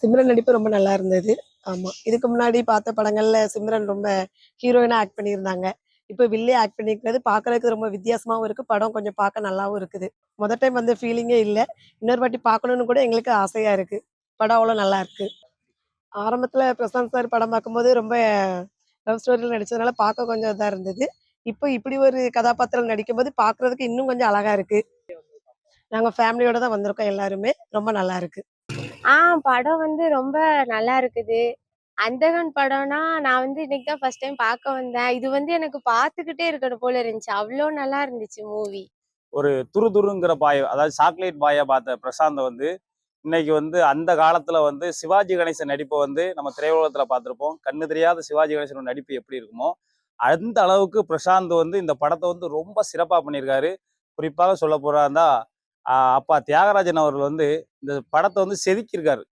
சிம்ரன் நடிப்பு ரொம்ப நல்லா இருந்தது. ஆமா. இதுக்கு முன்னாடி பார்த்த படங்கள்ல சிம்ரன் ரொம்ப ஹீரோயினா ஆக்ட் பண்ணியிருந்தாங்க. இப்ப வில்லியா ஆக்ட் பண்ணியிருக்கிறது பார்க்கறதுக்கு ரொம்ப வித்தியாசமாவும் இருக்கு. படம் கொஞ்சம் பார்க்க நல்லாவும் இருக்குது. டைம் வந்த ஃபீலிங்கே இல்ல. இன்னொரு வாட்டி பார்க்கணும்னு கூட எங்களுக்கு ஆசையா இருக்கு. படம் அவ்வளோ நல்லா இருக்கு. ஆரம்பத்துல பிரசாந்த் சார் படம் பார்க்கும்போது ரொம்ப லவ் ஸ்டோரியில நடிச்சதுனால பார்க்க கொஞ்சம் இதா இருந்தது. இப்ப இப்படி ஒரு கதாபாத்திரம் நடிக்கும்போது பார்க்கறதுக்கு இன்னும் கொஞ்சம் அழகா இருக்கு. நாங்க ஃபேமிலியோட தான் வந்திருக்கோம் எல்லாருமே. ரொம்ப நல்லா இருக்கு. ஆ படம் வந்து ரொம்ப நல்லா இருக்குது. அந்தகன் படம்னா, நான் வந்து இன்னைக்கு தான் ஃபர்ஸ்ட் டைம் பார்க்க வந்தேன். இது வந்து எனக்கு பார்த்துக்கிட்டே இருக்கணும் போல இருந்துச்சு. அவ்ளோ நல்லா இருந்துச்சு மூவி. ஒரு துருதுருங்கிற பாய், அதாவது சாக்லேட் பாயா பார்த்த பிரசாந்த வந்து இன்னைக்கு வந்து அந்த காலத்துல வந்து சிவாஜி கணேசன் நடிப்பை வந்து நம்ம திரையுலகத்துல பார்த்திருப்போம். கண்ணு தெரியாத சிவாஜி கணேசனோட நடிப்பு எப்படி இருக்குமோ அந்த அளவுக்கு பிரசாந்த் வந்து இந்த படத்தை வந்து ரொம்ப சிறப்பா பண்ணியிருக்காரு. குறிப்பாக சொல்ல போறாருந்தா அப்பா தியாகராஜன் அவர்கள் வந்து இந்த படத்தை வந்து செதுக்கியிருக்காரு.